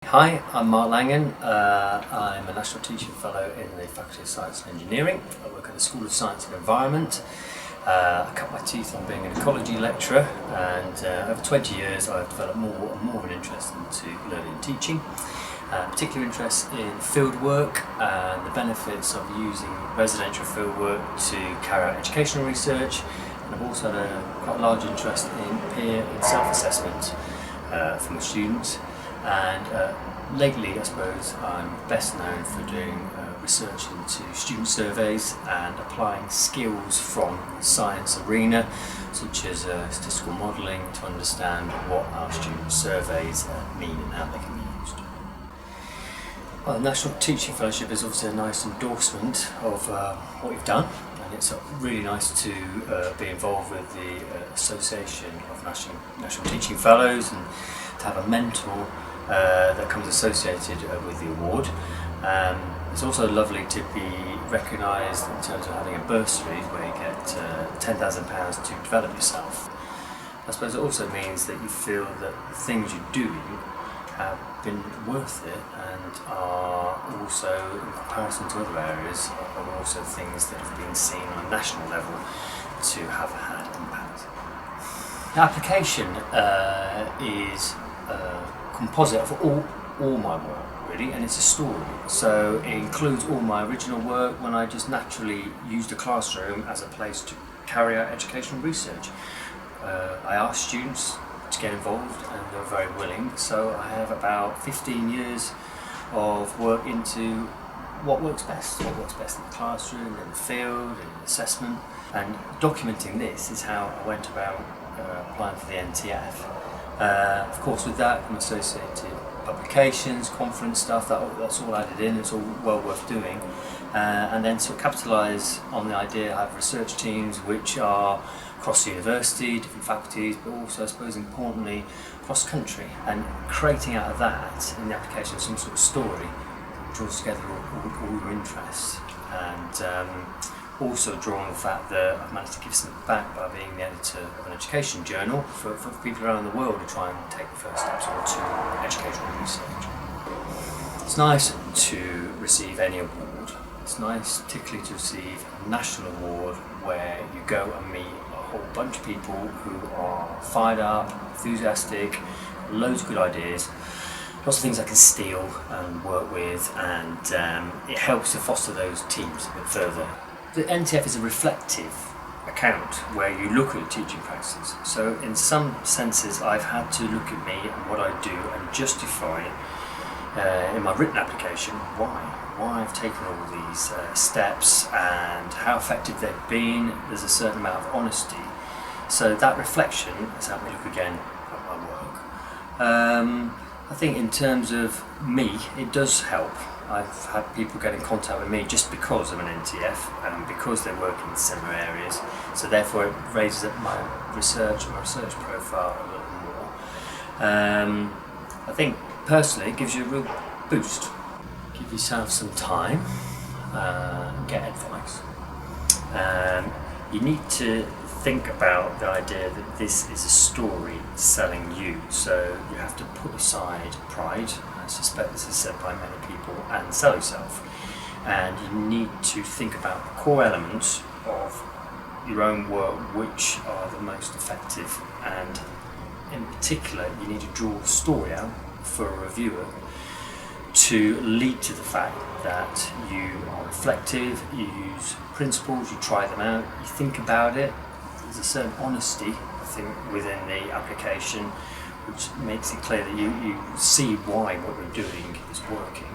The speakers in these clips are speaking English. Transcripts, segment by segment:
Hi, I'm Mark Langan. I'm a National Teaching Fellow in the Faculty of Science and Engineering. I work at the School of Science and Environment. I cut my teeth on being an ecology lecturer, and over 20 years I've developed more and more of an interest into learning and teaching. Particular interest in field work and the benefits of using residential field work to carry out educational research. And I've also had quite a large interest in peer and self-assessment for my students. And lately, I suppose, I'm best known for doing research into student surveys and applying skills from the science arena, such as statistical modelling, to understand what our student surveys mean and how they can be used. Well, the National Teaching Fellowship is obviously a nice endorsement of what we've done, and it's really nice to be involved with the Association of National Teaching Fellows and to have a mentor that comes associated with the award. It's also lovely to be recognised in terms of having a bursary where you get £10,000 to develop yourself. I suppose it also means that you feel that the things you're doing have been worth it and are also, in comparison to other areas, are also things that have been seen on a national level to have had impact. The application is composite of all my work, really, and it's a story. So it includes all my original work when I just naturally used a classroom as a place to carry out educational research. I asked students to get involved and they were very willing, so I have about 15 years of work into what works best in the classroom, in the field, in assessment, and documenting this is how I went about applying for the NTF. Of course, with that come associated publications, conference stuff, that's all added in, it's all well worth doing. And then to capitalise on the idea, I have research teams which are across the university, different faculties, but also, I suppose, importantly, across country. And creating out of that, in the application, some sort of story that draws together all your interests. And also draw on the fact that I've managed to give something back by being the editor of an education journal for people around the world to try and take the first steps onto educational research. It's nice to receive any award. It's nice particularly to receive a national award where you go and meet a whole bunch of people who are fired up, enthusiastic, loads of good ideas, lots of things I can steal and work with, and it helps to foster those teams a bit further. The NTF is a reflective account where you look at teaching practices. So in some senses I've had to look at me and what I do and justify in my written application why I've taken all these steps and how effective they've been. There's a certain amount of honesty. So that reflection has helped me look again at my work. I think in terms of me, it does help. I've had people get in contact with me just because I'm an NTF and because they work in similar areas, so therefore it raises up my research profile a little more. I think personally it gives you a real boost. Give yourself some time, get advice. You need to think about the idea that this is a story selling you, so you have to put aside pride. I suspect this is said by many people, and sell yourself. And you need to think about the core elements of your own work which are the most effective, and in particular you need to draw a story out for a reviewer to lead to the fact that you are reflective, you use principles, you try them out, you think about it. There's a certain honesty, I think, within the application which makes it clear that you see why what you're doing is working.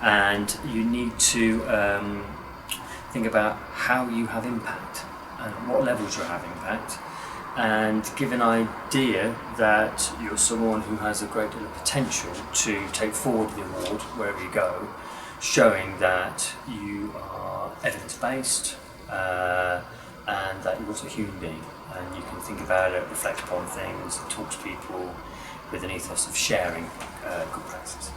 And you need to think about how you have impact and what levels you have impact, and give an idea that you're someone who has a great deal of potential to take forward the award wherever you go, showing that you are evidence-based and that you're also a human being, and you can think about it, reflect upon things, talk to people with an ethos of sharing good practices.